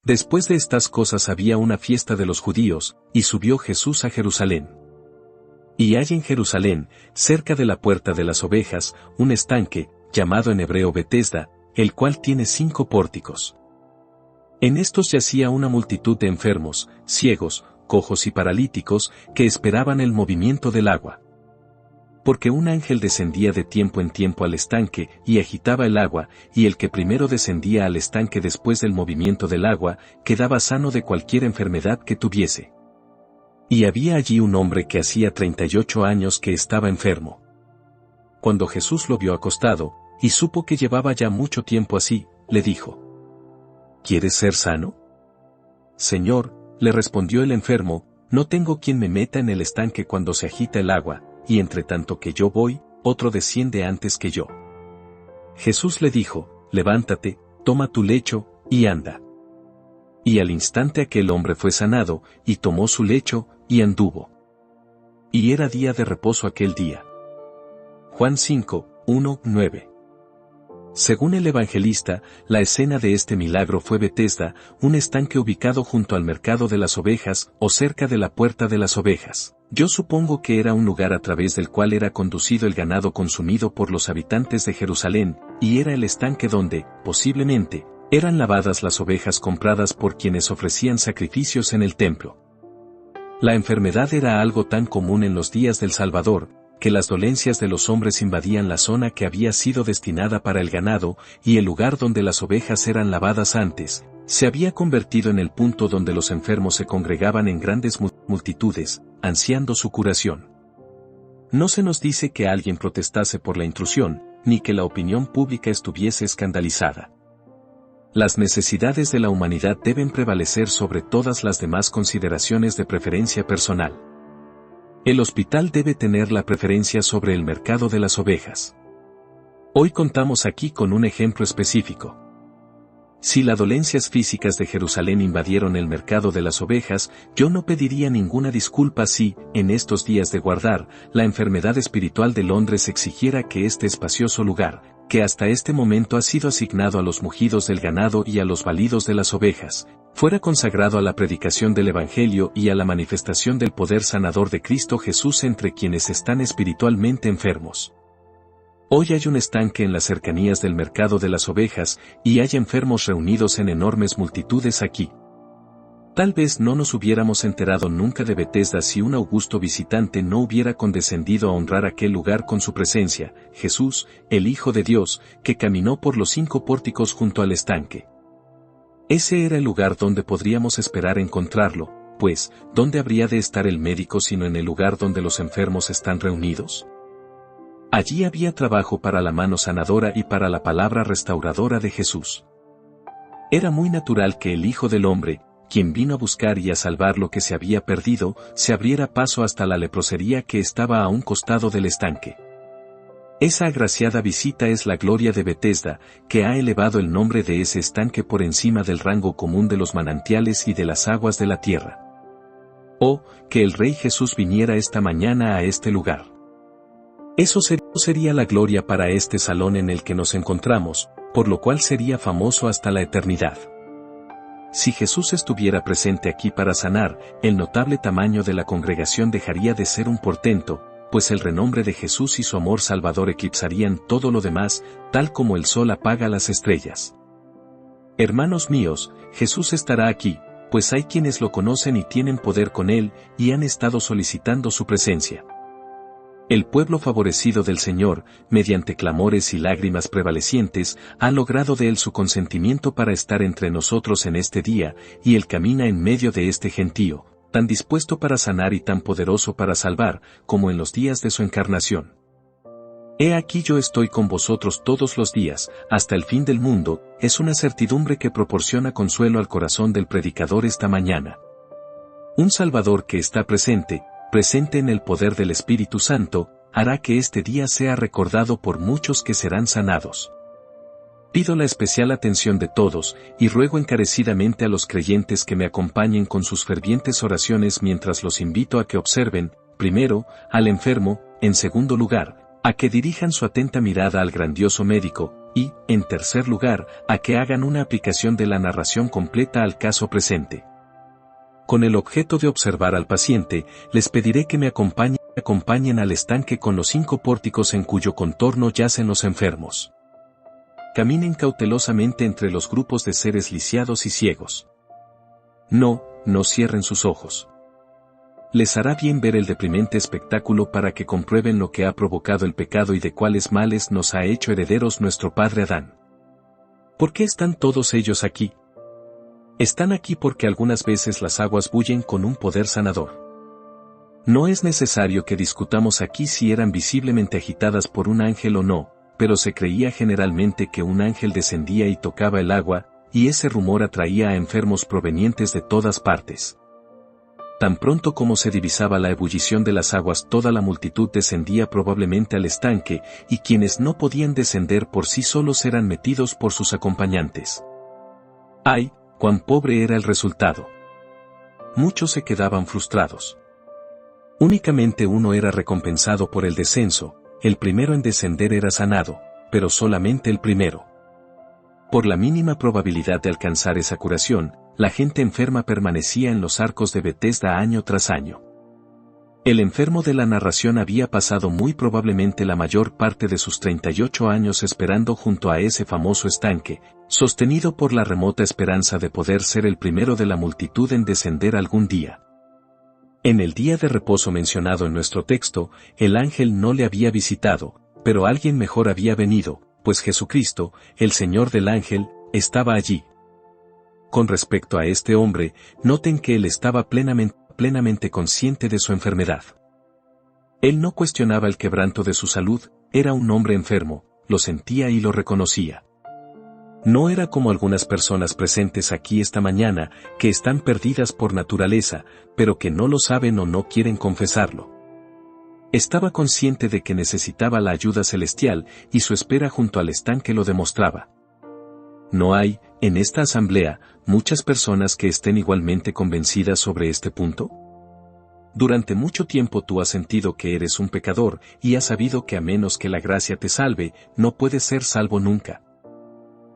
Después de estas cosas había una fiesta de los judíos, y subió Jesús a Jerusalén. Y hay en Jerusalén, cerca de la puerta de las ovejas, un estanque, llamado en hebreo Betesda, el cual tiene 5 pórticos. En estos yacía una multitud de enfermos, ciegos, cojos y paralíticos, que esperaban el movimiento del agua. Porque un ángel descendía de tiempo en tiempo al estanque, y agitaba el agua, y el que primero descendía al estanque después del movimiento del agua, quedaba sano de cualquier enfermedad que tuviese. Y había allí un hombre que hacía 38 años que estaba enfermo. Cuando Jesús lo vio acostado, y supo que llevaba ya mucho tiempo así, le dijo: ¿Quieres ser sano? Señor, le respondió el enfermo, no tengo quien me meta en el estanque cuando se agita el agua, y entre tanto que yo voy, otro desciende antes que yo. Jesús le dijo: levántate, toma tu lecho, y anda. Y al instante aquel hombre fue sanado, y tomó su lecho, y anduvo. Y era día de reposo aquel día. Juan 5, 1, 9. Según el evangelista, la escena de este milagro fue Betesda, un estanque ubicado junto al mercado de las ovejas, o cerca de la puerta de las ovejas. Yo supongo que era un lugar a través del cual era conducido el ganado consumido por los habitantes de Jerusalén, y era el estanque donde, posiblemente, eran lavadas las ovejas compradas por quienes ofrecían sacrificios en el templo. La enfermedad era algo tan común en los días del Salvador, que las dolencias de los hombres invadían la zona que había sido destinada para el ganado, y el lugar donde las ovejas eran lavadas antes, se había convertido en el punto donde los enfermos se congregaban en grandes multitudes, ansiando su curación. No se nos dice que alguien protestase por la intrusión, ni que la opinión pública estuviese escandalizada. Las necesidades de la humanidad deben prevalecer sobre todas las demás consideraciones de preferencia personal. El hospital debe tener la preferencia sobre el mercado de las ovejas. Hoy contamos aquí con un ejemplo específico. Si las dolencias físicas de Jerusalén invadieron el mercado de las ovejas, yo no pediría ninguna disculpa si, en estos días de guardar, la enfermedad espiritual de Londres exigiera que este espacioso lugar, que hasta este momento ha sido asignado a los mugidos del ganado y a los balidos de las ovejas, fuera consagrado a la predicación del Evangelio y a la manifestación del poder sanador de Cristo Jesús entre quienes están espiritualmente enfermos. Hoy hay un estanque en las cercanías del mercado de las ovejas, y hay enfermos reunidos en enormes multitudes aquí. Tal vez no nos hubiéramos enterado nunca de Betesda si un augusto visitante no hubiera condescendido a honrar aquel lugar con su presencia, Jesús, el Hijo de Dios, que caminó por los 5 pórticos junto al estanque. Ese era el lugar donde podríamos esperar encontrarlo, pues, ¿dónde habría de estar el médico sino en el lugar donde los enfermos están reunidos? Allí había trabajo para la mano sanadora y para la palabra restauradora de Jesús. Era muy natural que el Hijo del Hombre, quien vino a buscar y a salvar lo que se había perdido, se abriera paso hasta la leprosería que estaba a un costado del estanque. Esa agraciada visita es la gloria de Betesda, que ha elevado el nombre de ese estanque por encima del rango común de los manantiales y de las aguas de la tierra. Oh, que el Rey Jesús viniera esta mañana a este lugar. Eso sería la gloria para este salón en el que nos encontramos, por lo cual sería famoso hasta la eternidad. Si Jesús estuviera presente aquí para sanar, el notable tamaño de la congregación dejaría de ser un portento, pues el renombre de Jesús y su amor salvador eclipsarían todo lo demás, tal como el sol apaga las estrellas. Hermanos míos, Jesús estará aquí, pues hay quienes lo conocen y tienen poder con él, y han estado solicitando su presencia. El pueblo favorecido del Señor, mediante clamores y lágrimas prevalecientes, ha logrado de él su consentimiento para estar entre nosotros en este día, y él camina en medio de este gentío, tan dispuesto para sanar y tan poderoso para salvar, como en los días de su encarnación. He aquí yo estoy con vosotros todos los días, hasta el fin del mundo, es una certidumbre que proporciona consuelo al corazón del predicador esta mañana. Un Salvador que está presente en el poder del Espíritu Santo, hará que este día sea recordado por muchos que serán sanados. Pido la especial atención de todos, y ruego encarecidamente a los creyentes que me acompañen con sus fervientes oraciones mientras los invito a que observen, primero, al enfermo, en segundo lugar, a que dirijan su atenta mirada al grandioso médico, y, en tercer lugar, a que hagan una aplicación de la narración completa al caso presente. Con el objeto de observar al paciente, les pediré que me acompañen al estanque con los 5 pórticos en cuyo contorno yacen los enfermos. Caminen cautelosamente entre los grupos de seres lisiados y ciegos. No cierren sus ojos. Les hará bien ver el deprimente espectáculo para que comprueben lo que ha provocado el pecado y de cuáles males nos ha hecho herederos nuestro padre Adán. ¿Por qué están todos ellos aquí? Están aquí porque algunas veces las aguas bullen con un poder sanador. No es necesario que discutamos aquí si eran visiblemente agitadas por un ángel o no, pero se creía generalmente que un ángel descendía y tocaba el agua, y ese rumor atraía a enfermos provenientes de todas partes. Tan pronto como se divisaba la ebullición de las aguas, toda la multitud descendía probablemente al estanque, y quienes no podían descender por sí solos eran metidos por sus acompañantes. ¡Ay, cuán pobre era el resultado! Muchos se quedaban frustrados. Únicamente uno era recompensado por el descenso, el primero en descender era sanado, pero solamente el primero. Por la mínima probabilidad de alcanzar esa curación, la gente enferma permanecía en los arcos de Betesda año tras año. El enfermo de la narración había pasado muy probablemente la mayor parte de sus 38 años esperando junto a ese famoso estanque, sostenido por la remota esperanza de poder ser el primero de la multitud en descender algún día. En el día de reposo mencionado en nuestro texto, el ángel no le había visitado, pero alguien mejor había venido, pues Jesucristo, el Señor del ángel, estaba allí. Con respecto a este hombre, noten que él estaba plenamente consciente de su enfermedad. Él no cuestionaba el quebranto de su salud, era un hombre enfermo, lo sentía y lo reconocía. No era como algunas personas presentes aquí esta mañana, que están perdidas por naturaleza, pero que no lo saben o no quieren confesarlo. Estaba consciente de que necesitaba la ayuda celestial, y su espera junto al estanque lo demostraba. ¿No hay, en esta asamblea, muchas personas que estén igualmente convencidas sobre este punto? Durante mucho tiempo tú has sentido que eres un pecador, y has sabido que a menos que la gracia te salve, no puedes ser salvo nunca.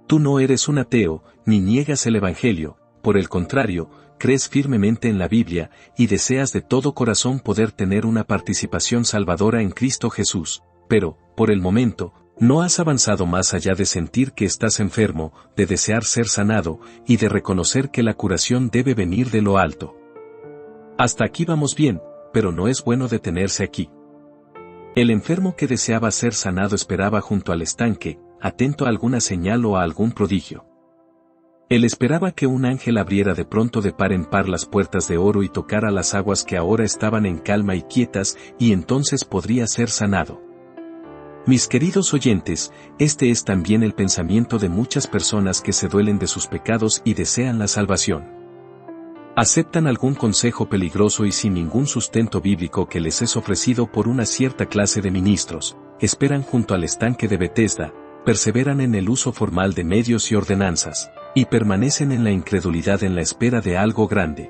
Tú no eres un ateo, ni niegas el Evangelio, por el contrario, crees firmemente en la Biblia, y deseas de todo corazón poder tener una participación salvadora en Cristo Jesús, pero, por el momento, no has avanzado más allá de sentir que estás enfermo, de desear ser sanado, y de reconocer que la curación debe venir de lo alto. Hasta aquí vamos bien, pero no es bueno detenerse aquí. El enfermo que deseaba ser sanado esperaba junto al estanque, atento a alguna señal o a algún prodigio. Él esperaba que un ángel abriera de pronto de par en par las puertas de oro y tocara las aguas que ahora estaban en calma y quietas, y entonces podría ser sanado. Mis queridos oyentes, este es también el pensamiento de muchas personas que se duelen de sus pecados y desean la salvación. Aceptan algún consejo peligroso y sin ningún sustento bíblico que les es ofrecido por una cierta clase de ministros, esperan junto al estanque de Betesda, perseveran en el uso formal de medios y ordenanzas, y permanecen en la incredulidad en la espera de algo grande.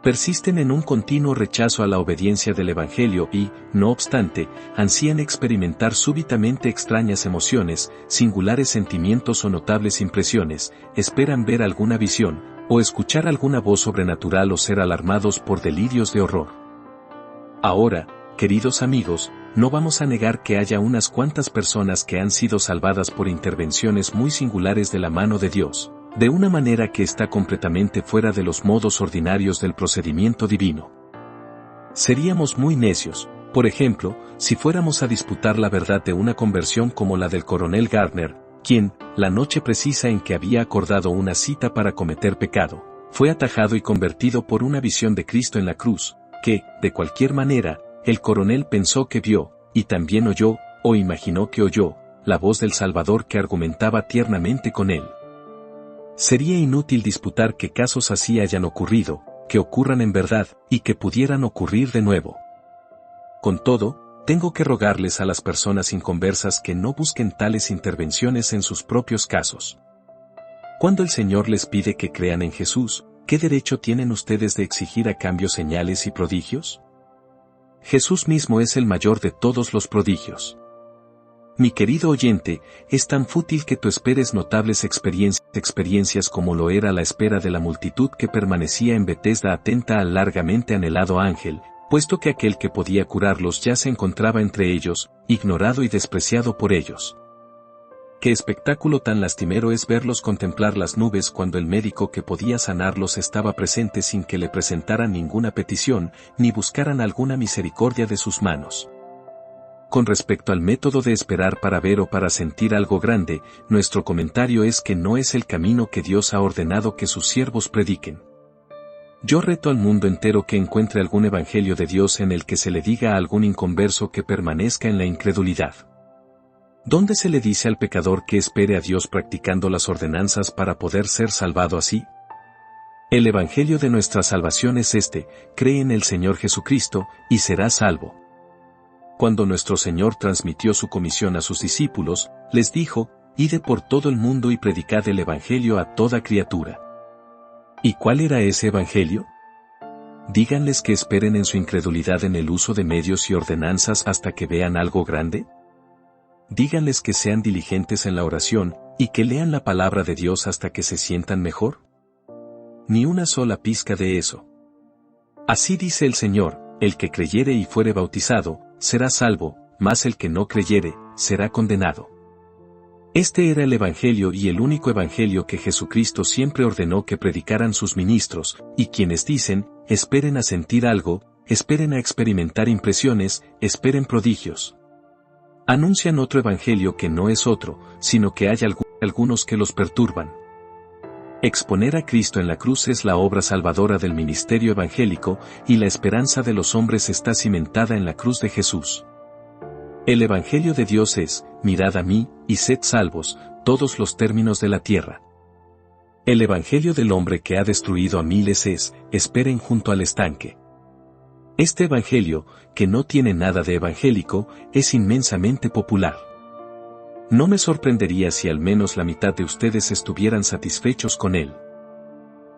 Persisten en un continuo rechazo a la obediencia del Evangelio y, no obstante, ansían experimentar súbitamente extrañas emociones, singulares sentimientos o notables impresiones, esperan ver alguna visión, o escuchar alguna voz sobrenatural o ser alarmados por delirios de horror. Ahora, queridos amigos, no vamos a negar que haya unas cuantas personas que han sido salvadas por intervenciones muy singulares de la mano de Dios, de una manera que está completamente fuera de los modos ordinarios del procedimiento divino. Seríamos muy necios, por ejemplo, si fuéramos a disputar la verdad de una conversión como la del coronel Gardner, quien, la noche precisa en que había acordado una cita para cometer pecado, fue atajado y convertido por una visión de Cristo en la cruz, que, de cualquier manera, el coronel pensó que vio, y también oyó, o imaginó que oyó, la voz del Salvador que argumentaba tiernamente con él. Sería inútil disputar que casos así hayan ocurrido, que ocurran en verdad, y que pudieran ocurrir de nuevo. Con todo, tengo que rogarles a las personas inconversas que no busquen tales intervenciones en sus propios casos. Cuando el Señor les pide que crean en Jesús, ¿qué derecho tienen ustedes de exigir a cambio señales y prodigios? Jesús mismo es el mayor de todos los prodigios. Mi querido oyente, es tan fútil que tú esperes notables experiencias como lo era la espera de la multitud que permanecía en Betesda atenta al largamente anhelado ángel, puesto que aquel que podía curarlos ya se encontraba entre ellos, ignorado y despreciado por ellos. Qué espectáculo tan lastimero es verlos contemplar las nubes cuando el médico que podía sanarlos estaba presente sin que le presentaran ninguna petición, ni buscaran alguna misericordia de sus manos. Con respecto al método de esperar para ver o para sentir algo grande, nuestro comentario es que no es el camino que Dios ha ordenado que sus siervos prediquen. Yo reto al mundo entero que encuentre algún evangelio de Dios en el que se le diga a algún inconverso que permanezca en la incredulidad. ¿Dónde se le dice al pecador que espere a Dios practicando las ordenanzas para poder ser salvado así? El evangelio de nuestra salvación es este: cree en el Señor Jesucristo, y serás salvo. Cuando nuestro Señor transmitió su comisión a sus discípulos, les dijo: «Id por todo el mundo y predicad el evangelio a toda criatura». ¿Y cuál era ese evangelio? Díganles que esperen en su incredulidad en el uso de medios y ordenanzas hasta que vean algo grande. Díganles que sean diligentes en la oración, y que lean la palabra de Dios hasta que se sientan mejor. Ni una sola pizca de eso. Así dice el Señor: el que creyere y fuere bautizado, será salvo, mas el que no creyere, será condenado. Este era el evangelio y el único evangelio que Jesucristo siempre ordenó que predicaran sus ministros, y quienes dicen: esperen a sentir algo, esperen a experimentar impresiones, esperen prodigios. Anuncian otro evangelio que no es otro, sino que hay algunos que los perturban. Exponer a Cristo en la cruz es la obra salvadora del ministerio evangélico, y la esperanza de los hombres está cimentada en la cruz de Jesús. El evangelio de Dios es: mirad a mí, y sed salvos, todos los términos de la tierra. El evangelio del hombre que ha destruido a miles es: esperen junto al estanque. Este evangelio, que no tiene nada de evangélico, es inmensamente popular. No me sorprendería si al menos la mitad de ustedes estuvieran satisfechos con él.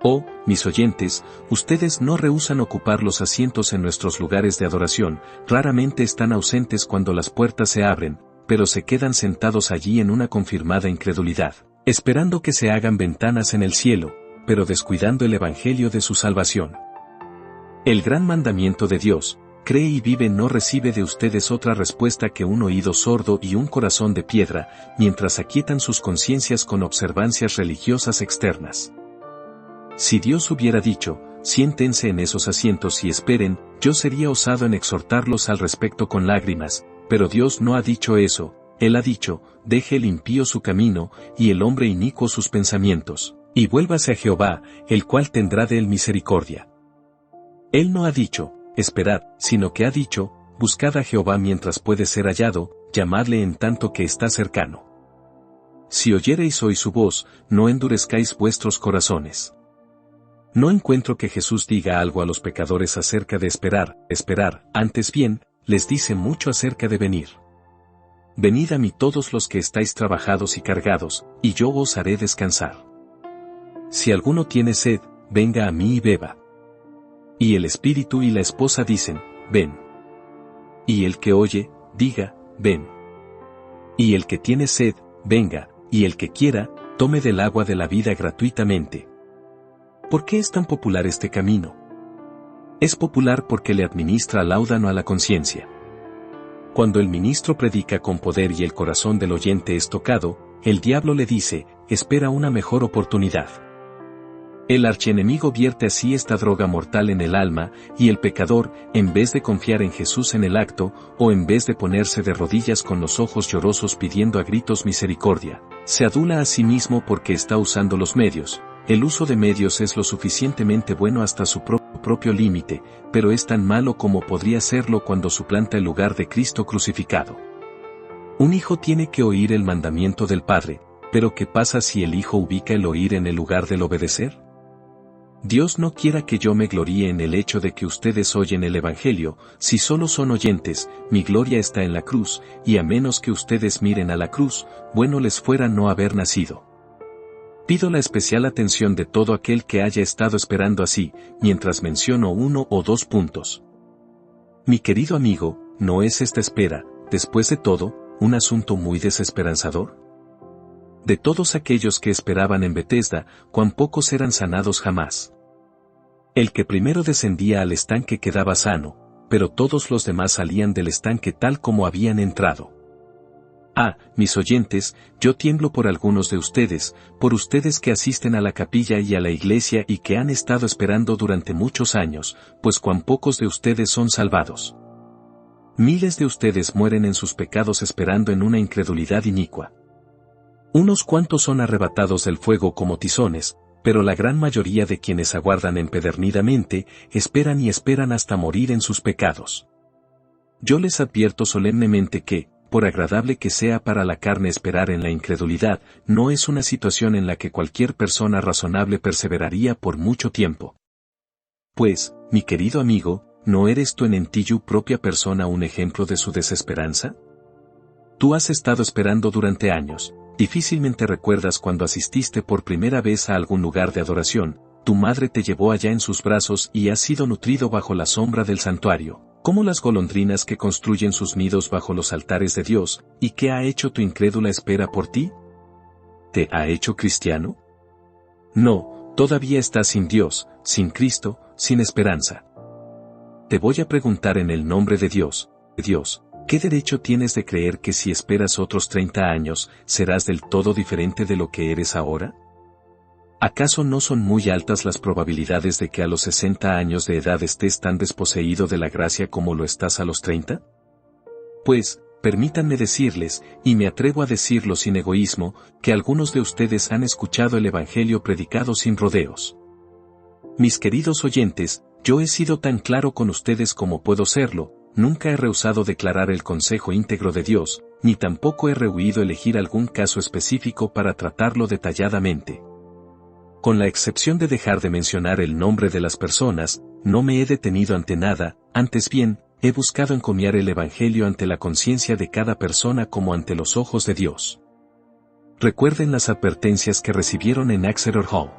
Oh, mis oyentes, ustedes no rehúsan ocupar los asientos en nuestros lugares de adoración, raramente están ausentes cuando las puertas se abren, pero se quedan sentados allí en una confirmada incredulidad, esperando que se hagan ventanas en el cielo, pero descuidando el evangelio de su salvación. El gran mandamiento de Dios: cree y vive, no recibe de ustedes otra respuesta que un oído sordo y un corazón de piedra, mientras aquietan sus conciencias con observancias religiosas externas. Si Dios hubiera dicho: siéntense en esos asientos y esperen, yo sería osado en exhortarlos al respecto con lágrimas, pero Dios no ha dicho eso. Él ha dicho: deje el impío su camino, y el hombre inicuo sus pensamientos, y vuélvase a Jehová, el cual tendrá de él misericordia. Él no ha dicho: esperad, sino que ha dicho: buscad a Jehová mientras puede ser hallado, llamadle en tanto que está cercano. Si oyereis hoy su voz, no endurezcáis vuestros corazones. No encuentro que Jesús diga algo a los pecadores acerca de esperar, antes bien, les dice mucho acerca de venir. Venid a mí todos los que estáis trabajados y cargados, y yo os haré descansar. Si alguno tiene sed, venga a mí y beba. Y el espíritu y la esposa dicen: ven. Y el que oye, diga: ven. Y el que tiene sed, venga, y el que quiera, tome del agua de la vida gratuitamente. ¿Por qué es tan popular este camino? Es popular porque le administra láudano a la conciencia. Cuando el ministro predica con poder y el corazón del oyente es tocado, el diablo le dice: espera una mejor oportunidad. El archienemigo vierte así esta droga mortal en el alma, y el pecador, en vez de confiar en Jesús en el acto, o en vez de ponerse de rodillas con los ojos llorosos pidiendo a gritos misericordia, se adula a sí mismo porque está usando los medios. El uso de medios es lo suficientemente bueno hasta su propio límite, pero es tan malo como podría serlo cuando suplanta el lugar de Cristo crucificado. Un hijo tiene que oír el mandamiento del Padre, pero ¿qué pasa si el hijo ubica el oír en el lugar del obedecer? Dios no quiera que yo me gloríe en el hecho de que ustedes oyen el Evangelio. Si solo son oyentes, mi gloria está en la cruz, y a menos que ustedes miren a la cruz, bueno les fuera no haber nacido. Pido la especial atención de todo aquel que haya estado esperando así, mientras menciono 1 o 2 puntos. Mi querido amigo, no es esta espera, después de todo, un asunto muy desesperanzador? De todos aquellos que esperaban en Betesda, cuán pocos eran sanados jamás. El que primero descendía al estanque quedaba sano, pero todos los demás salían del estanque tal como habían entrado. Ah, mis oyentes, yo tiemblo por algunos de ustedes, por ustedes que asisten a la capilla y a la iglesia y que han estado esperando durante muchos años, pues cuán pocos de ustedes son salvados. Miles de ustedes mueren en sus pecados esperando en una incredulidad inicua. Unos cuantos son arrebatados del fuego como tizones, pero la gran mayoría de quienes aguardan empedernidamente, esperan y esperan hasta morir en sus pecados. Yo les advierto solemnemente que, por agradable que sea para la carne esperar en la incredulidad, no es una situación en la que cualquier persona razonable perseveraría por mucho tiempo. Pues, mi querido amigo, ¿no eres tú en ti tu propia persona un ejemplo de su desesperanza? Tú has estado esperando durante años. Difícilmente recuerdas cuando asististe por primera vez a algún lugar de adoración, tu madre te llevó allá en sus brazos y has sido nutrido bajo la sombra del santuario, como las golondrinas que construyen sus nidos bajo los altares de Dios. ¿Y qué ha hecho tu incrédula espera por ti? ¿Te ha hecho cristiano? No, todavía estás sin Dios, sin Cristo, sin esperanza. Te voy a preguntar en el nombre de Dios, ¿qué derecho tienes de creer que si esperas otros 30 años, serás del todo diferente de lo que eres ahora? ¿Acaso no son muy altas las probabilidades de que a los 60 años de edad estés tan desposeído de la gracia como lo estás a los 30? Pues, permítanme decirles, y me atrevo a decirlo sin egoísmo, que algunos de ustedes han escuchado el Evangelio predicado sin rodeos. Mis queridos oyentes, yo he sido tan claro con ustedes como puedo serlo. Nunca he rehusado declarar el consejo íntegro de Dios, ni tampoco he rehuido elegir algún caso específico para tratarlo detalladamente. Con la excepción de dejar de mencionar el nombre de las personas, no me he detenido ante nada, antes bien, he buscado encomiar el Evangelio ante la conciencia de cada persona como ante los ojos de Dios. Recuerden las advertencias que recibieron en Exeter Hall.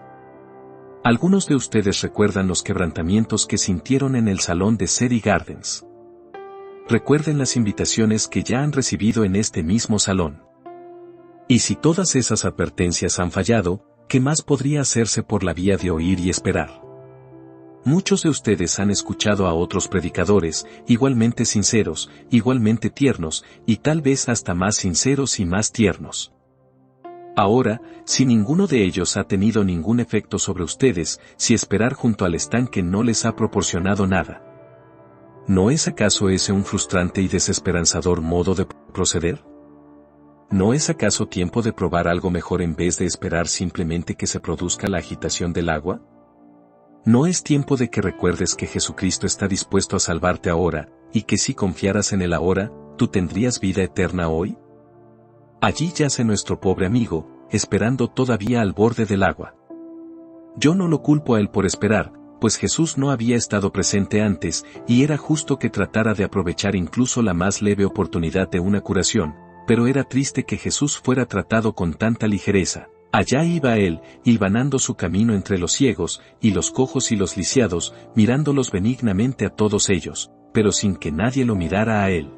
Algunos de ustedes recuerdan los quebrantamientos que sintieron en el salón de City Gardens. Recuerden las invitaciones que ya han recibido en este mismo salón. Y si todas esas advertencias han fallado, ¿qué más podría hacerse por la vía de oír y esperar? Muchos de ustedes han escuchado a otros predicadores, igualmente sinceros, igualmente tiernos, y tal vez hasta más sinceros y más tiernos. Ahora, si ninguno de ellos ha tenido ningún efecto sobre ustedes, si esperar junto al estanque no les ha proporcionado nada, ¿no es acaso ese un frustrante y desesperanzador modo de proceder? ¿No es acaso tiempo de probar algo mejor en vez de esperar simplemente que se produzca la agitación del agua? ¿No es tiempo de que recuerdes que Jesucristo está dispuesto a salvarte ahora, y que si confiaras en Él ahora, tú tendrías vida eterna hoy? Allí yace nuestro pobre amigo, esperando todavía al borde del agua. Yo no lo culpo a él por esperar, pues Jesús no había estado presente antes, y era justo que tratara de aprovechar incluso la más leve oportunidad de una curación, pero era triste que Jesús fuera tratado con tanta ligereza. Allá iba él, hilvanando su camino entre los ciegos, y los cojos y los lisiados, mirándolos benignamente a todos ellos, pero sin que nadie lo mirara a él.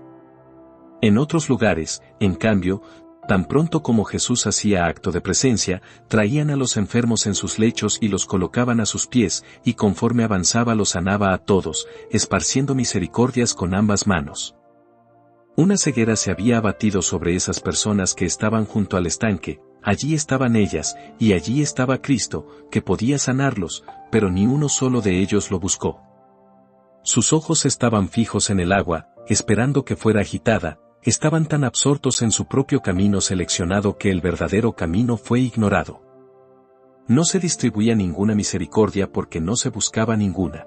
En otros lugares, en cambio, tan pronto como Jesús hacía acto de presencia, traían a los enfermos en sus lechos y los colocaban a sus pies, y conforme avanzaba los sanaba a todos, esparciendo misericordias con ambas manos. Una ceguera se había abatido sobre esas personas que estaban junto al estanque, allí estaban ellas, y allí estaba Cristo, que podía sanarlos, pero ni uno solo de ellos lo buscó. Sus ojos estaban fijos en el agua, esperando que fuera agitada. Estaban tan absortos en su propio camino seleccionado que el verdadero camino fue ignorado. No se distribuía ninguna misericordia porque no se buscaba ninguna.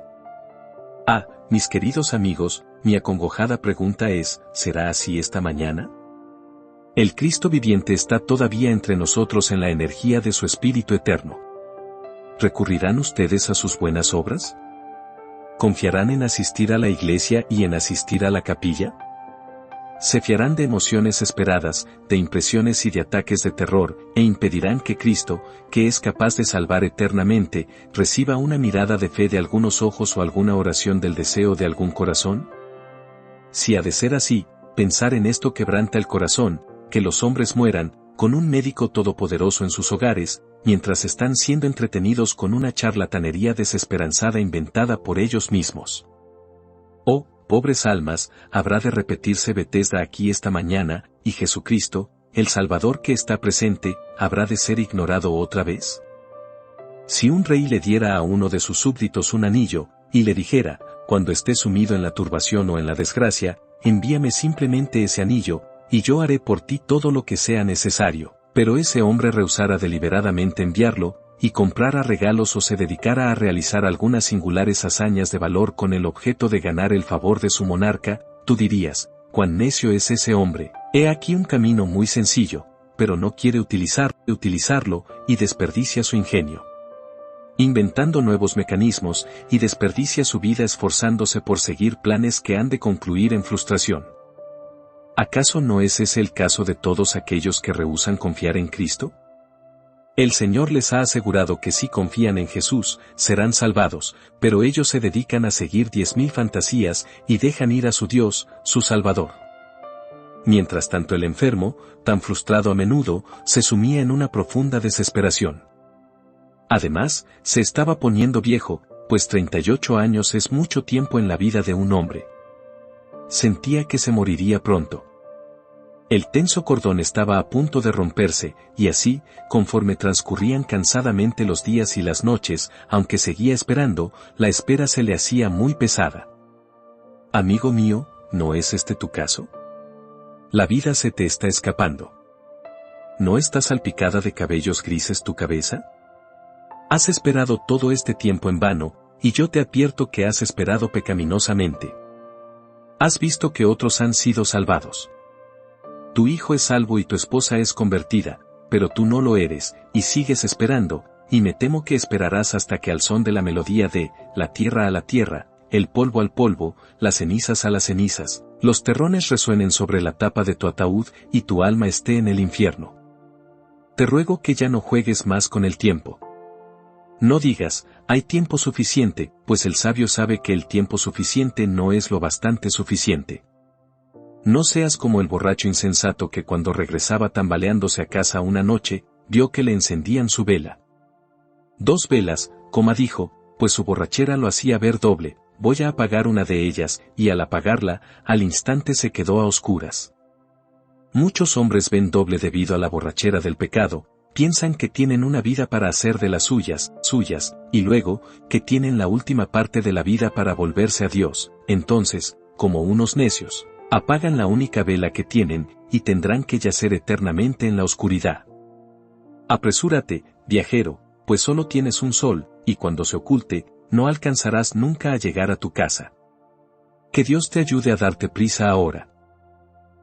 Ah, mis queridos amigos, mi acongojada pregunta es, ¿será así esta mañana? El Cristo viviente está todavía entre nosotros en la energía de su Espíritu eterno. ¿Recurrirán ustedes a sus buenas obras? ¿Confiarán en asistir a la iglesia y en asistir a la capilla? Se fiarán de emociones esperadas, de impresiones y de ataques de terror, e impedirán que Cristo, que es capaz de salvar eternamente, reciba una mirada de fe de algunos ojos o alguna oración del deseo de algún corazón. Si ha de ser así, pensar en esto quebranta el corazón, que los hombres mueran, con un médico todopoderoso en sus hogares, mientras están siendo entretenidos con una charlatanería desesperanzada inventada por ellos mismos. Oh, pobres almas, habrá de repetirse Betesda aquí esta mañana, y Jesucristo, el Salvador que está presente, habrá de ser ignorado otra vez. Si un rey le diera a uno de sus súbditos un anillo, y le dijera, cuando esté sumido en la turbación o en la desgracia, envíame simplemente ese anillo, y yo haré por ti todo lo que sea necesario, pero ese hombre rehusara deliberadamente enviarlo, y comprara regalos o se dedicara a realizar algunas singulares hazañas de valor con el objeto de ganar el favor de su monarca, tú dirías, cuán necio es ese hombre. He aquí un camino muy sencillo, pero no quiere utilizarlo, y desperdicia su ingenio, inventando nuevos mecanismos, y desperdicia su vida esforzándose por seguir planes que han de concluir en frustración. ¿Acaso no es ese el caso de todos aquellos que rehúsan confiar en Cristo? El Señor les ha asegurado que si confían en Jesús, serán salvados, pero ellos se dedican a seguir 10.000 fantasías y dejan ir a su Dios, su Salvador. Mientras tanto el enfermo, tan frustrado a menudo, se sumía en una profunda desesperación. Además, se estaba poniendo viejo, pues 38 años es mucho tiempo en la vida de un hombre. Sentía que se moriría pronto. El tenso cordón estaba a punto de romperse, y así, conforme transcurrían cansadamente los días y las noches, aunque seguía esperando, la espera se le hacía muy pesada. Amigo mío, ¿no es este tu caso? La vida se te está escapando. ¿No está salpicada de cabellos grises tu cabeza? Has esperado todo este tiempo en vano, y yo te advierto que has esperado pecaminosamente. Has visto que otros han sido salvados. Tu hijo es salvo y tu esposa es convertida, pero tú no lo eres, y sigues esperando, y me temo que esperarás hasta que al son de la melodía de la tierra a la tierra, el polvo al polvo, las cenizas a las cenizas, los terrones resuenen sobre la tapa de tu ataúd y tu alma esté en el infierno. Te ruego que ya no juegues más con el tiempo. No digas, hay tiempo suficiente, pues el sabio sabe que el tiempo suficiente no es lo bastante suficiente. No seas como el borracho insensato que cuando regresaba tambaleándose a casa una noche, vio que le encendían su vela. 2 velas, dijo, pues su borrachera lo hacía ver doble, voy a apagar una de ellas, y al apagarla, al instante se quedó a oscuras. Muchos hombres ven doble debido a la borrachera del pecado, piensan que tienen una vida para hacer de las suyas, y luego, que tienen la última parte de la vida para volverse a Dios, entonces, como unos necios, apagan la única vela que tienen, y tendrán que yacer eternamente en la oscuridad. Apresúrate, viajero, pues solo tienes un sol, y cuando se oculte, no alcanzarás nunca a llegar a tu casa. Que Dios te ayude a darte prisa ahora.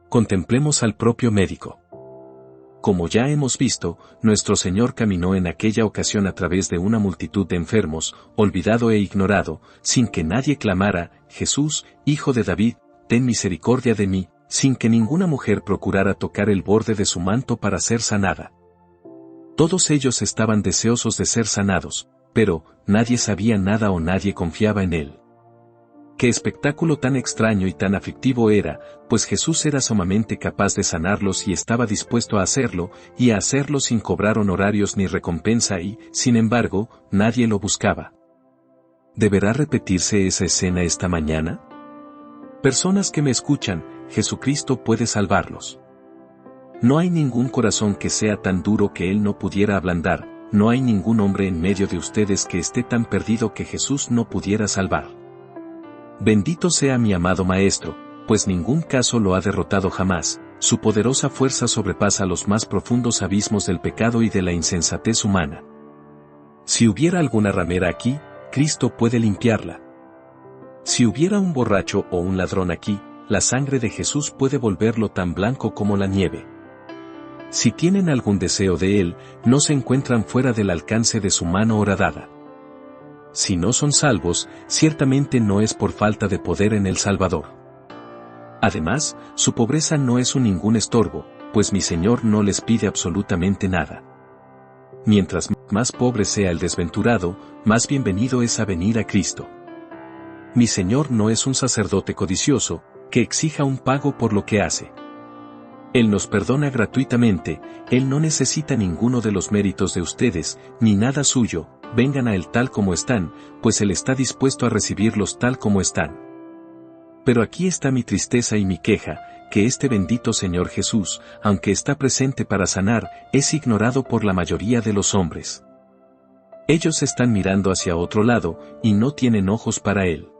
Contemplemos al propio médico. Como ya hemos visto, nuestro Señor caminó en aquella ocasión a través de una multitud de enfermos, olvidado e ignorado, sin que nadie clamara, Jesús, Hijo de David, ten misericordia de mí, sin que ninguna mujer procurara tocar el borde de su manto para ser sanada. Todos ellos estaban deseosos de ser sanados, pero nadie sabía nada o nadie confiaba en él. Qué espectáculo tan extraño y tan aflictivo era, pues Jesús era sumamente capaz de sanarlos y estaba dispuesto a hacerlo, y a hacerlo sin cobrar honorarios ni recompensa y, sin embargo, nadie lo buscaba. ¿Deberá repetirse esa escena esta mañana? Personas que me escuchan, Jesucristo puede salvarlos. No hay ningún corazón que sea tan duro que Él no pudiera ablandar, no hay ningún hombre en medio de ustedes que esté tan perdido que Jesús no pudiera salvar. Bendito sea mi amado Maestro, pues ningún caso lo ha derrotado jamás, su poderosa fuerza sobrepasa los más profundos abismos del pecado y de la insensatez humana. Si hubiera alguna ramera aquí, Cristo puede limpiarla. Si hubiera un borracho o un ladrón aquí, la sangre de Jesús puede volverlo tan blanco como la nieve. Si tienen algún deseo de Él, no se encuentran fuera del alcance de su mano horadada. Si no son salvos, ciertamente no es por falta de poder en el Salvador. Además, su pobreza no es ningún estorbo, pues mi Señor no les pide absolutamente nada. Mientras más pobre sea el desventurado, más bienvenido es a venir a Cristo. Mi Señor no es un sacerdote codicioso, que exija un pago por lo que hace. Él nos perdona gratuitamente, Él no necesita ninguno de los méritos de ustedes, ni nada suyo, vengan a Él tal como están, pues Él está dispuesto a recibirlos tal como están. Pero aquí está mi tristeza y mi queja, que este bendito Señor Jesús, aunque está presente para sanar, es ignorado por la mayoría de los hombres. Ellos están mirando hacia otro lado, y no tienen ojos para Él.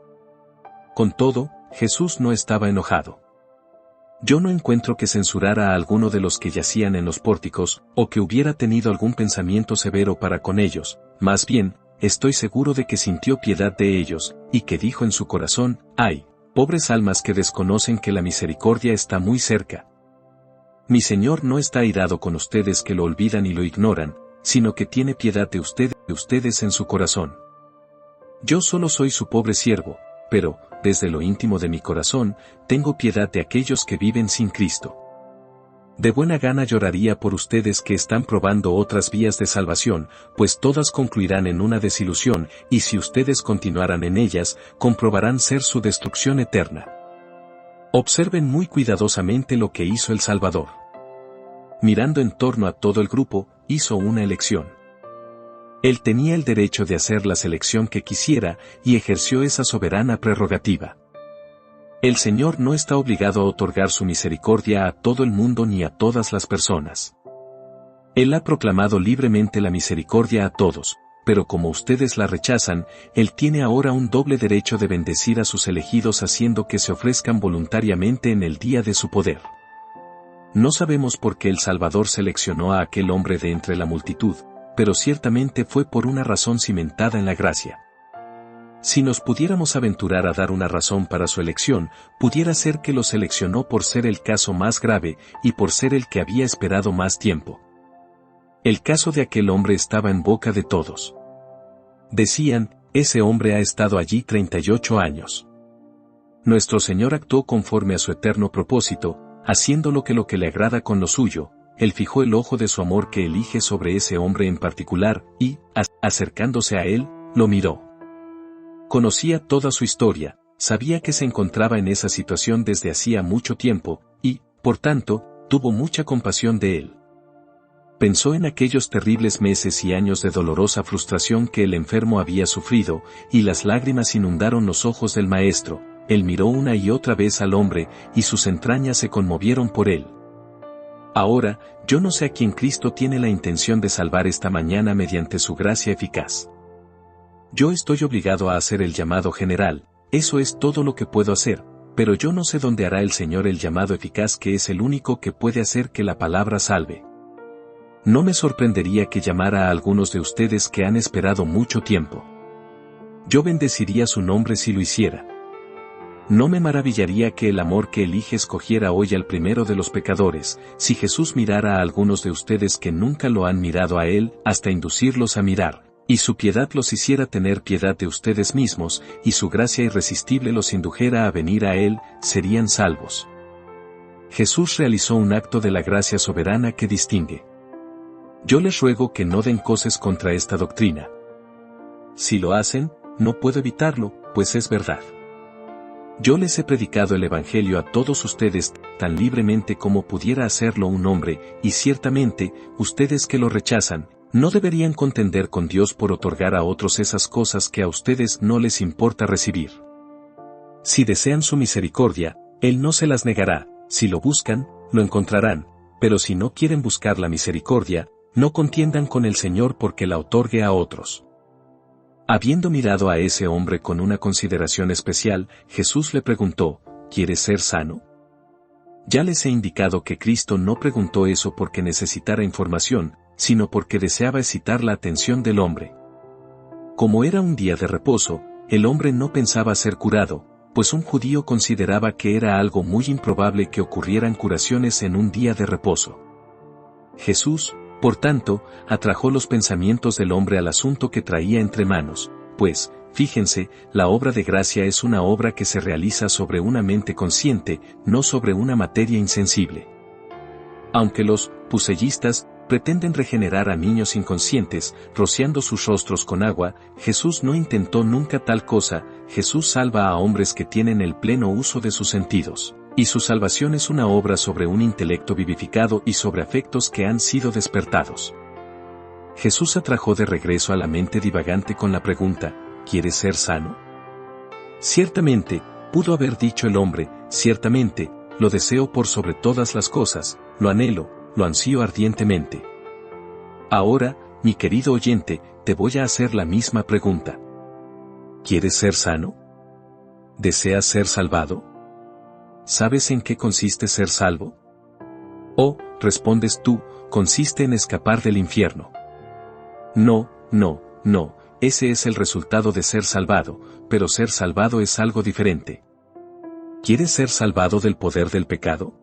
Con todo, Jesús no estaba enojado. Yo no encuentro que censurara a alguno de los que yacían en los pórticos, o que hubiera tenido algún pensamiento severo para con ellos, más bien, estoy seguro de que sintió piedad de ellos, y que dijo en su corazón, ¡ay, pobres almas que desconocen que la misericordia está muy cerca! Mi Señor no está airado con ustedes que lo olvidan y lo ignoran, sino que tiene piedad de ustedes en su corazón. Yo solo soy su pobre siervo, pero, desde lo íntimo de mi corazón, tengo piedad de aquellos que viven sin Cristo. De buena gana lloraría por ustedes que están probando otras vías de salvación, pues todas concluirán en una desilusión, y si ustedes continuaran en ellas, comprobarán ser su destrucción eterna. Observen muy cuidadosamente lo que hizo el Salvador. Mirando en torno a todo el grupo, hizo una elección. Él tenía el derecho de hacer la selección que quisiera, y ejerció esa soberana prerrogativa. El Señor no está obligado a otorgar su misericordia a todo el mundo ni a todas las personas. Él ha proclamado libremente la misericordia a todos, pero como ustedes la rechazan, Él tiene ahora un doble derecho de bendecir a sus elegidos haciendo que se ofrezcan voluntariamente en el día de su poder. No sabemos por qué el Salvador seleccionó a aquel hombre de entre la multitud, pero ciertamente fue por una razón cimentada en la gracia. Si nos pudiéramos aventurar a dar una razón para su elección, pudiera ser que lo seleccionó por ser el caso más grave y por ser el que había esperado más tiempo. El caso de aquel hombre estaba en boca de todos. Decían, ese hombre ha estado allí 38 años. Nuestro Señor actuó conforme a su eterno propósito, haciendo lo que le agrada con lo suyo. Él fijó el ojo de su amor que elige sobre ese hombre en particular, y, acercándose a él, lo miró. Conocía toda su historia, sabía que se encontraba en esa situación desde hacía mucho tiempo, y, por tanto, tuvo mucha compasión de él. Pensó en aquellos terribles meses y años de dolorosa frustración que el enfermo había sufrido, y las lágrimas inundaron los ojos del maestro. Él miró una y otra vez al hombre, y sus entrañas se conmovieron por él. Ahora, yo no sé a quién Cristo tiene la intención de salvar esta mañana mediante su gracia eficaz. Yo estoy obligado a hacer el llamado general, eso es todo lo que puedo hacer, pero yo no sé dónde hará el Señor el llamado eficaz que es el único que puede hacer que la palabra salve. No me sorprendería que llamara a algunos de ustedes que han esperado mucho tiempo. Yo bendeciría su nombre si lo hiciera. No me maravillaría que el amor que elige escogiera hoy al primero de los pecadores, si Jesús mirara a algunos de ustedes que nunca lo han mirado a Él, hasta inducirlos a mirar, y su piedad los hiciera tener piedad de ustedes mismos, y su gracia irresistible los indujera a venir a Él, serían salvos. Jesús realizó un acto de la gracia soberana que distingue. Yo les ruego que no den cosas contra esta doctrina. Si lo hacen, no puedo evitarlo, pues es verdad. Yo les he predicado el Evangelio a todos ustedes tan libremente como pudiera hacerlo un hombre, y ciertamente, ustedes que lo rechazan, no deberían contender con Dios por otorgar a otros esas cosas que a ustedes no les importa recibir. Si desean su misericordia, Él no se las negará, si lo buscan, lo encontrarán, pero si no quieren buscar la misericordia, no contiendan con el Señor porque la otorgue a otros. Habiendo mirado a ese hombre con una consideración especial, Jesús le preguntó, ¿quieres ser sano? Ya les he indicado que Cristo no preguntó eso porque necesitara información, sino porque deseaba excitar la atención del hombre. Como era un día de reposo, el hombre no pensaba ser curado, pues un judío consideraba que era algo muy improbable que ocurrieran curaciones en un día de reposo. Jesús, por tanto, atrajo los pensamientos del hombre al asunto que traía entre manos, pues, fíjense, la obra de gracia es una obra que se realiza sobre una mente consciente, no sobre una materia insensible. Aunque los pusellistas pretenden regenerar a niños inconscientes, rociando sus rostros con agua. Jesús no intentó nunca tal cosa. Jesús salva a hombres que tienen el pleno uso de sus sentidos. Y su salvación es una obra sobre un intelecto vivificado y sobre afectos que han sido despertados. Jesús atrajo de regreso a la mente divagante con la pregunta, ¿quieres ser sano? Ciertamente, pudo haber dicho el hombre, ciertamente, lo deseo por sobre todas las cosas, lo anhelo, lo ansío ardientemente. Ahora, mi querido oyente, te voy a hacer la misma pregunta. ¿Quieres ser sano? ¿Deseas ser salvado? ¿Sabes en qué consiste ser salvo? O, respondes tú, consiste en escapar del infierno. No, no, no, ese es el resultado de ser salvado, pero ser salvado es algo diferente. ¿Quieres ser salvado del poder del pecado?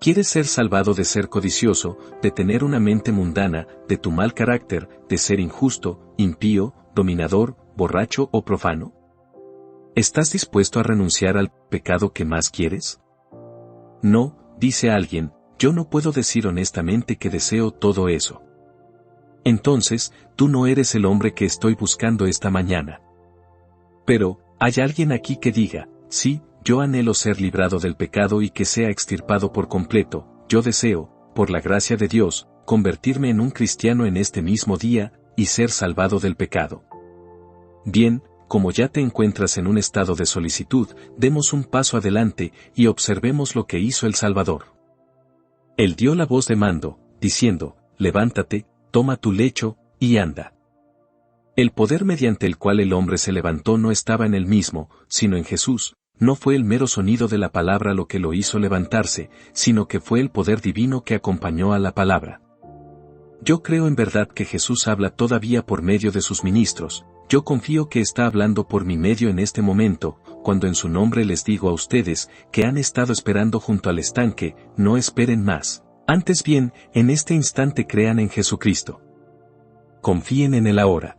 ¿Quieres ser salvado de ser codicioso, de tener una mente mundana, de tu mal carácter, de ser injusto, impío, dominador, borracho o profano? ¿Estás dispuesto a renunciar al pecado que más quieres? No, dice alguien, yo no puedo decir honestamente que deseo todo eso. Entonces, tú no eres el hombre que estoy buscando esta mañana. Pero, hay alguien aquí que diga, sí, yo anhelo ser librado del pecado y que sea extirpado por completo, yo deseo, por la gracia de Dios, convertirme en un cristiano en este mismo día, y ser salvado del pecado. Bien, como ya te encuentras en un estado de solicitud, demos un paso adelante y observemos lo que hizo el Salvador. Él dio la voz de mando, diciendo, levántate, toma tu lecho, y anda. El poder mediante el cual el hombre se levantó no estaba en él mismo, sino en Jesús. No fue el mero sonido de la palabra lo que lo hizo levantarse, sino que fue el poder divino que acompañó a la palabra. Yo creo en verdad que Jesús habla todavía por medio de sus ministros. Yo confío que está hablando por mi medio en este momento, cuando en su nombre les digo a ustedes, que han estado esperando junto al estanque, no esperen más. Antes bien, en este instante crean en Jesucristo. Confíen en Él ahora.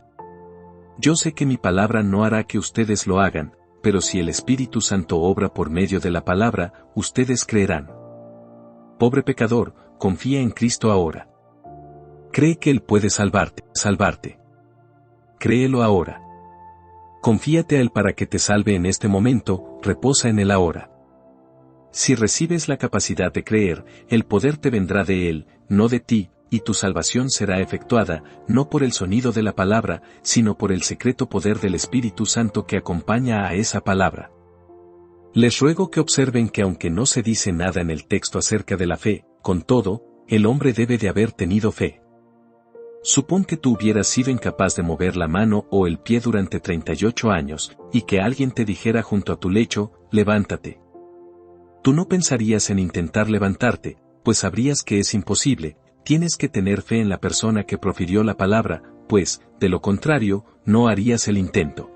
Yo sé que mi palabra no hará que ustedes lo hagan, pero si el Espíritu Santo obra por medio de la palabra, ustedes creerán. Pobre pecador, confía en Cristo ahora. Cree que Él puede salvarte. Créelo ahora. Confíate a Él para que te salve en este momento, reposa en Él ahora. Si recibes la capacidad de creer, el poder te vendrá de Él, no de ti, y tu salvación será efectuada, no por el sonido de la palabra, sino por el secreto poder del Espíritu Santo que acompaña a esa palabra. Les ruego que observen que aunque no se dice nada en el texto acerca de la fe, con todo, el hombre debe de haber tenido fe. Supón que tú hubieras sido incapaz de mover la mano o el pie durante 38 años, y que alguien te dijera junto a tu lecho, levántate. Tú no pensarías en intentar levantarte, pues sabrías que es imposible. Tienes que tener fe en la persona que profirió la palabra, pues, de lo contrario, no harías el intento.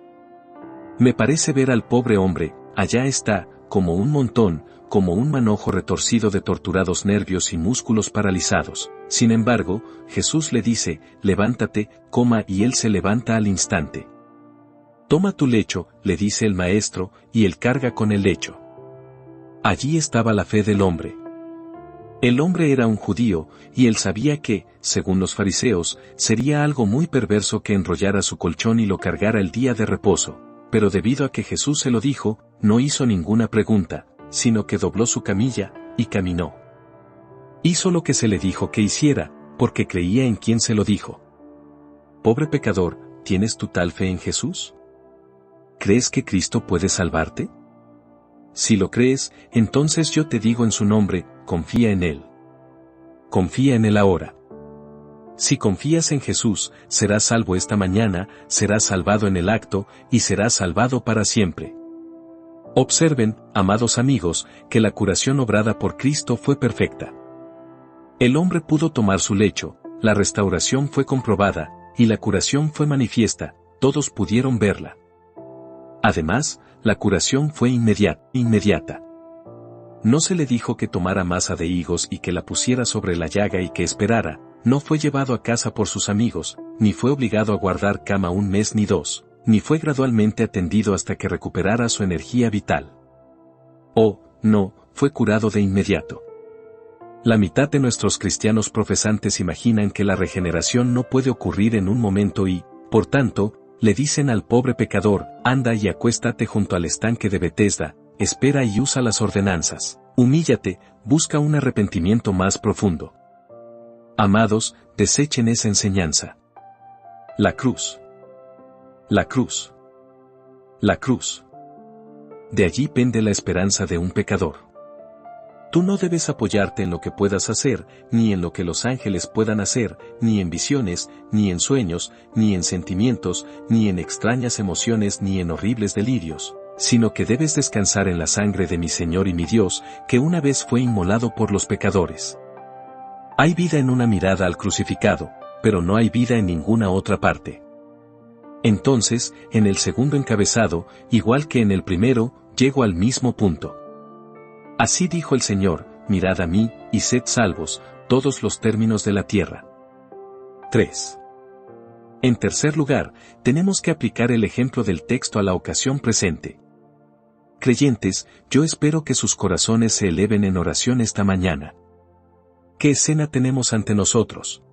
Me parece ver al pobre hombre, allá está, como un montón, como un manojo retorcido de torturados nervios y músculos paralizados. Sin embargo, Jesús le dice, levántate, y él se levanta al instante. Toma tu lecho, le dice el maestro, y él carga con el lecho. Allí estaba la fe del hombre. El hombre era un judío, y él sabía que, según los fariseos, sería algo muy perverso que enrollara su colchón y lo cargara el día de reposo, pero debido a que Jesús se lo dijo, no hizo ninguna pregunta, sino que dobló su camilla, y caminó. Hizo lo que se le dijo que hiciera, porque creía en quien se lo dijo. Pobre pecador, ¿tienes tu tal fe en Jesús? ¿Crees que Cristo puede salvarte? Si lo crees, entonces yo te digo en su nombre, confía en Él. Confía en Él ahora. Si confías en Jesús, serás salvo esta mañana, serás salvado en el acto, y serás salvado para siempre. Observen, amados amigos, que la curación obrada por Cristo fue perfecta. El hombre pudo tomar su lecho, la restauración fue comprobada, y la curación fue manifiesta, todos pudieron verla. Además, la curación fue inmediata. No se le dijo que tomara masa de higos y que la pusiera sobre la llaga y que esperara, no fue llevado a casa por sus amigos, ni fue obligado a guardar cama un mes ni dos, ni fue gradualmente atendido hasta que recuperara su energía vital. Oh, no, fue curado de inmediato. La mitad de nuestros cristianos profesantes imaginan que la regeneración no puede ocurrir en un momento y, por tanto, le dicen al pobre pecador, anda y acuéstate junto al estanque de Betesda, espera y usa las ordenanzas, humíllate, busca un arrepentimiento más profundo. Amados, desechen esa enseñanza. La cruz. La cruz. La cruz. De allí pende la esperanza de un pecador. Tú no debes apoyarte en lo que puedas hacer, ni en lo que los ángeles puedan hacer, ni en visiones, ni en sueños, ni en sentimientos, ni en extrañas emociones, ni en horribles delirios, sino que debes descansar en la sangre de mi Señor y mi Dios, que una vez fue inmolado por los pecadores. Hay vida en una mirada al crucificado, pero no hay vida en ninguna otra parte. Entonces, en el segundo encabezado, igual que en el primero, llego al mismo punto. Así dijo el Señor, mirad a mí, y sed salvos, todos los términos de la tierra. 3. En tercer lugar, tenemos que aplicar el ejemplo del texto a la ocasión presente. Creyentes, yo espero que sus corazones se eleven en oración esta mañana. ¿Qué escena tenemos ante nosotros?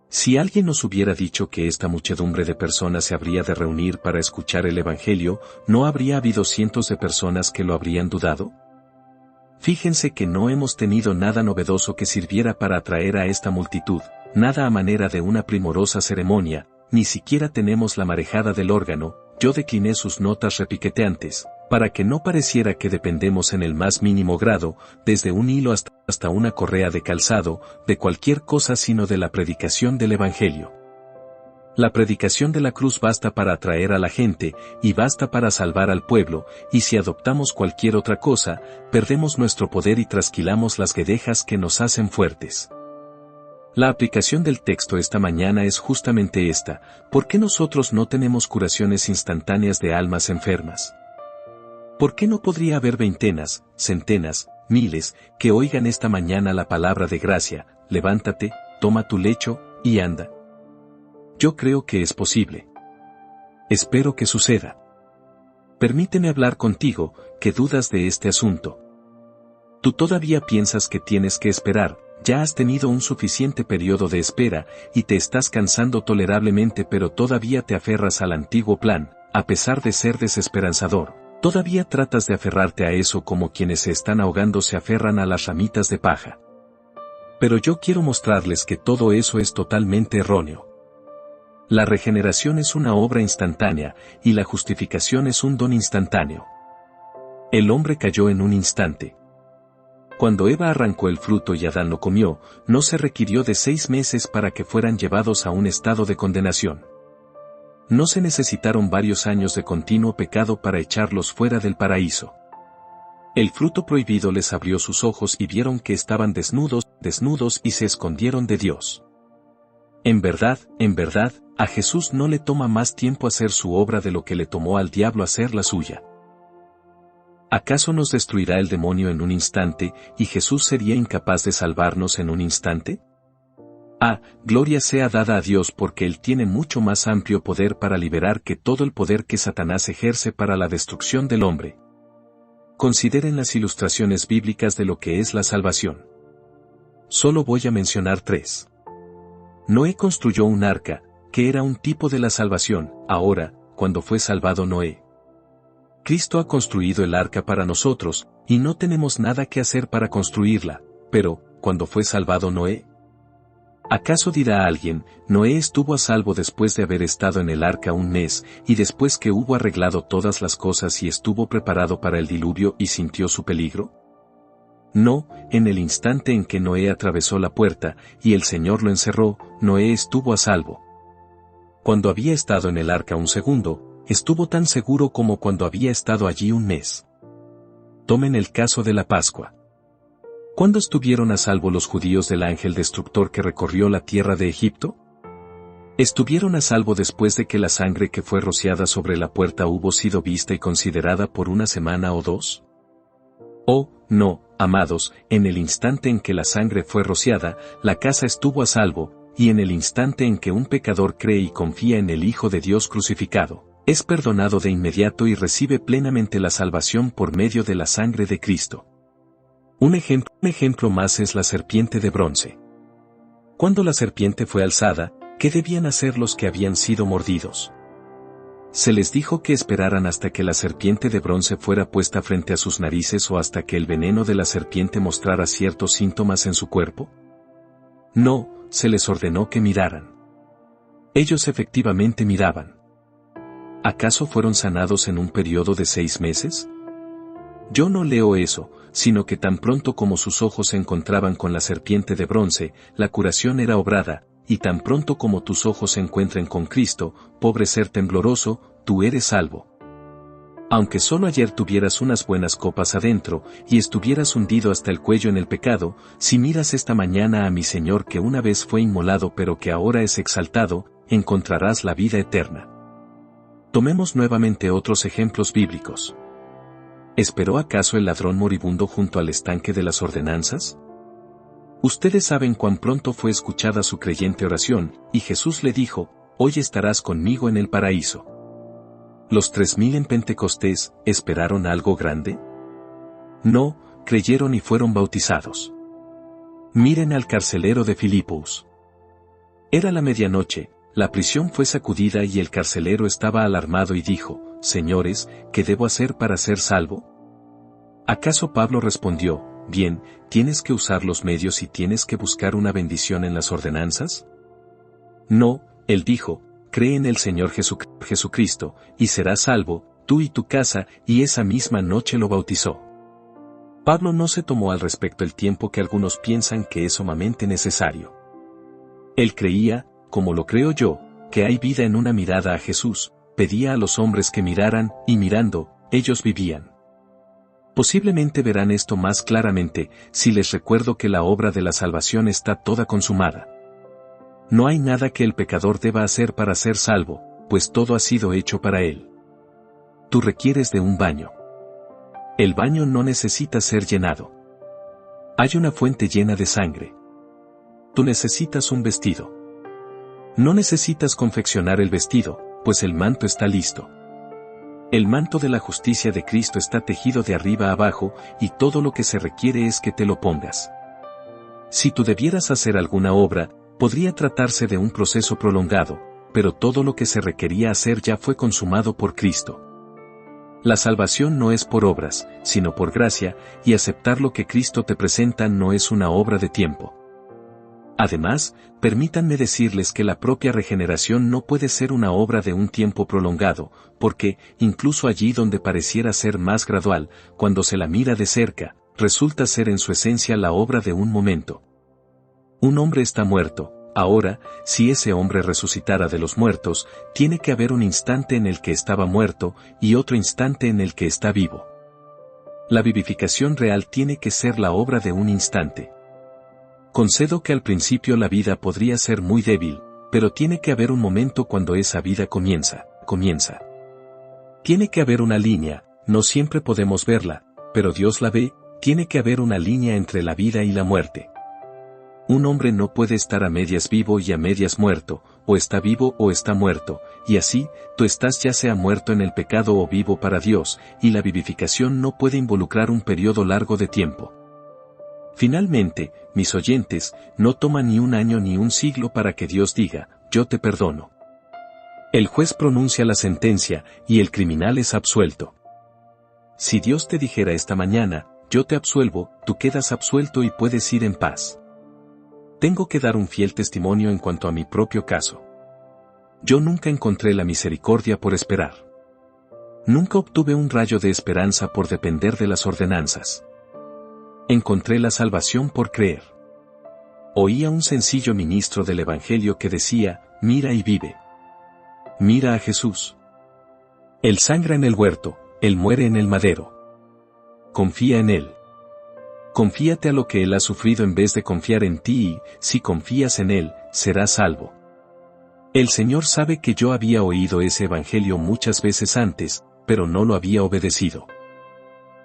Si alguien nos hubiera dicho que esta muchedumbre de personas se habría de reunir para escuchar el Evangelio, ¿no habría habido cientos de personas que lo habrían dudado? Fíjense que no hemos tenido nada novedoso que sirviera para atraer a esta multitud, nada a manera de una primorosa ceremonia, ni siquiera tenemos la marejada del órgano. Yo decliné sus notas repiqueteantes, para que no pareciera que dependemos en el más mínimo grado, desde un hilo hasta una correa de calzado, de cualquier cosa sino de la predicación del Evangelio. La predicación de la cruz basta para atraer a la gente, y basta para salvar al pueblo, y si adoptamos cualquier otra cosa, perdemos nuestro poder y trasquilamos las guedejas que nos hacen fuertes. La aplicación del texto esta mañana es justamente esta: ¿por qué nosotros no tenemos curaciones instantáneas de almas enfermas? ¿Por qué no podría haber veintenas, centenas, miles, que oigan esta mañana la palabra de gracia, levántate, toma tu lecho, y anda? Yo creo que es posible. Espero que suceda. Permíteme hablar contigo, que dudas de este asunto. Tú todavía piensas que tienes que esperar, ya has tenido un suficiente periodo de espera, y te estás cansando tolerablemente, pero todavía te aferras al antiguo plan, a pesar de ser desesperanzador. Todavía tratas de aferrarte a eso como quienes se están ahogando se aferran a las ramitas de paja. Pero yo quiero mostrarles que todo eso es totalmente erróneo. La regeneración es una obra instantánea, y la justificación es un don instantáneo. El hombre cayó en un instante. Cuando Eva arrancó el fruto y Adán lo comió, no se requirió de 6 meses para que fueran llevados a un estado de condenación. No se necesitaron varios años de continuo pecado para echarlos fuera del paraíso. El fruto prohibido les abrió sus ojos y vieron que estaban desnudos y se escondieron de Dios. En verdad, a Jesús no le toma más tiempo hacer su obra de lo que le tomó al diablo hacer la suya. ¿Acaso nos destruirá el demonio en un instante, y Jesús sería incapaz de salvarnos en un instante? Gloria sea dada a Dios, porque Él tiene mucho más amplio poder para liberar que todo el poder que Satanás ejerce para la destrucción del hombre. Consideren las ilustraciones bíblicas de lo que es la salvación. Solo voy a mencionar 3. Noé construyó un arca, que era un tipo de la salvación. Ahora, cuando fue salvado Noé, Cristo ha construido el arca para nosotros, y no tenemos nada que hacer para construirla. Pero, ¿cuándo fue salvado Noé? ¿Acaso dirá alguien, Noé estuvo a salvo después de haber estado en el arca un mes, y después que hubo arreglado todas las cosas y estuvo preparado para el diluvio y sintió su peligro? No, en el instante en que Noé atravesó la puerta, y el Señor lo encerró, Noé estuvo a salvo. Cuando había estado en el arca un segundo, estuvo tan seguro como cuando había estado allí un mes. Tomen el caso de la Pascua. ¿Cuándo estuvieron a salvo los judíos del ángel destructor que recorrió la tierra de Egipto? ¿Estuvieron a salvo después de que la sangre que fue rociada sobre la puerta hubo sido vista y considerada por 1 semana o 2? Oh, no, amados, en el instante en que la sangre fue rociada, la casa estuvo a salvo, y en el instante en que un pecador cree y confía en el Hijo de Dios crucificado, es perdonado de inmediato y recibe plenamente la salvación por medio de la sangre de Cristo. Un ejemplo más es la serpiente de bronce. Cuando la serpiente fue alzada, ¿qué debían hacer los que habían sido mordidos? Se les dijo que esperaran hasta que la serpiente de bronce fuera puesta frente a sus narices o hasta que el veneno de la serpiente mostrara ciertos síntomas en su cuerpo. No, se les ordenó que miraran. Ellos efectivamente miraban. ¿Acaso fueron sanados en un periodo de 6 meses? Yo no leo eso, sino que tan pronto como sus ojos se encontraban con la serpiente de bronce, la curación era obrada, y tan pronto como tus ojos se encuentren con Cristo, pobre ser tembloroso, tú eres salvo. Aunque solo ayer tuvieras unas buenas copas adentro, y estuvieras hundido hasta el cuello en el pecado, si miras esta mañana a mi Señor que una vez fue inmolado pero que ahora es exaltado, encontrarás la vida eterna. Tomemos nuevamente otros ejemplos bíblicos. ¿Esperó acaso el ladrón moribundo junto al estanque de las ordenanzas? Ustedes saben cuán pronto fue escuchada su creyente oración, y Jesús le dijo, hoy estarás conmigo en el paraíso. ¿Los 3000 en Pentecostés esperaron algo grande? No, creyeron y fueron bautizados. Miren al carcelero de Filipos. Era la medianoche, la prisión fue sacudida y el carcelero estaba alarmado y dijo, Señores, ¿qué debo hacer para ser salvo? ¿Acaso Pablo respondió, bien, tienes que usar los medios y tienes que buscar una bendición en las ordenanzas? No, él dijo, cree en el Señor Jesucristo, y serás salvo, tú y tu casa, y esa misma noche lo bautizó. Pablo no se tomó al respecto el tiempo que algunos piensan que es sumamente necesario. Él creía, como lo creo yo, que hay vida en una mirada a Jesús, pedía a los hombres que miraran, y mirando, ellos vivían. Posiblemente verán esto más claramente, si les recuerdo que la obra de la salvación está toda consumada. No hay nada que el pecador deba hacer para ser salvo, pues todo ha sido hecho para él. Tú requieres de un baño. El baño no necesita ser llenado. Hay una fuente llena de sangre. Tú necesitas un vestido. No necesitas confeccionar el vestido, pues el manto está listo. El manto de la justicia de Cristo está tejido de arriba a abajo, y todo lo que se requiere es que te lo pongas. Si tú debieras hacer alguna obra, podría tratarse de un proceso prolongado, pero todo lo que se requería hacer ya fue consumado por Cristo. La salvación no es por obras, sino por gracia, y aceptar lo que Cristo te presenta no es una obra de tiempo. Además, permítanme decirles que la propia regeneración no puede ser una obra de un tiempo prolongado, porque, incluso allí donde pareciera ser más gradual, cuando se la mira de cerca, resulta ser en su esencia la obra de un momento. Un hombre está muerto, ahora, si ese hombre resucitara de los muertos, tiene que haber un instante en el que estaba muerto, y otro instante en el que está vivo. La vivificación real tiene que ser la obra de un instante. Concedo que al principio la vida podría ser muy débil, pero tiene que haber un momento cuando esa vida comienza. Tiene que haber una línea, no siempre podemos verla, pero Dios la ve, tiene que haber una línea entre la vida y la muerte. Un hombre no puede estar a medias vivo y a medias muerto, o está vivo o está muerto, y así, tú estás ya sea muerto en el pecado o vivo para Dios, y la vivificación no puede involucrar un periodo largo de tiempo. Finalmente, mis oyentes, no toma ni un año ni un siglo para que Dios diga, yo te perdono. El juez pronuncia la sentencia, y el criminal es absuelto. Si Dios te dijera esta mañana, yo te absuelvo, tú quedas absuelto y puedes ir en paz. Tengo que dar un fiel testimonio en cuanto a mi propio caso. Yo nunca encontré la misericordia por esperar. Nunca obtuve un rayo de esperanza por depender de las ordenanzas. Encontré la salvación por creer. Oí a un sencillo ministro del Evangelio que decía, mira y vive. Mira a Jesús. Él sangra en el huerto, Él muere en el madero. Confía en Él. Confíate a lo que Él ha sufrido en vez de confiar en ti y, si confías en Él, serás salvo. El Señor sabe que yo había oído ese Evangelio muchas veces antes, pero no lo había obedecido.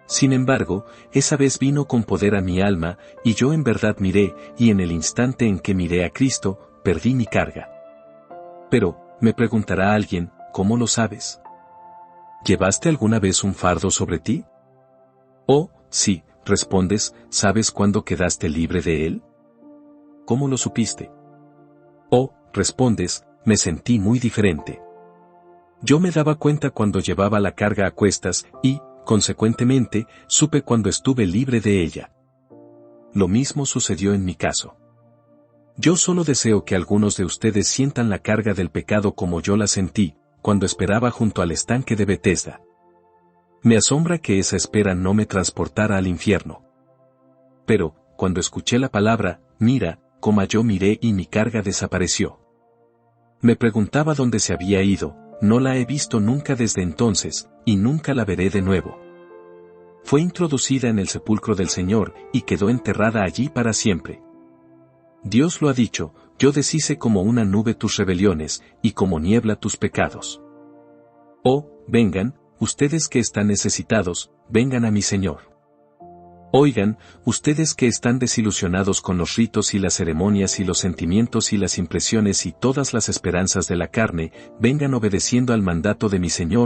Sin embargo, esa vez vino con poder a mi alma, y yo en verdad miré, y en el instante en que miré a Cristo, perdí mi carga. Pero, me preguntará alguien, ¿cómo lo sabes? ¿Llevaste alguna vez un fardo sobre ti? Oh, sí, respondes, ¿sabes cuándo quedaste libre de él? ¿Cómo lo supiste? O, respondes, me sentí muy diferente. Yo me daba cuenta cuando llevaba la carga a cuestas y, consecuentemente, supe cuando estuve libre de ella. Lo mismo sucedió en mi caso. Yo solo deseo que algunos de ustedes sientan la carga del pecado como yo la sentí, cuando esperaba junto al estanque de Betesda. Me asombra que esa espera no me transportara al infierno. Pero, cuando escuché la palabra, mira, como yo miré y mi carga desapareció. Me preguntaba dónde se había ido, no la he visto nunca desde entonces, y nunca la veré de nuevo. Fue introducida en el sepulcro del Señor, y quedó enterrada allí para siempre. Dios lo ha dicho, yo deshice como una nube tus rebeliones, y como niebla tus pecados. Oh, vengan, ustedes que están necesitados, vengan a mi Señor. Oigan, ustedes que están desilusionados con los ritos y las ceremonias y los sentimientos y las impresiones y todas las esperanzas de la carne, vengan obedeciendo al mandato de mi Señor,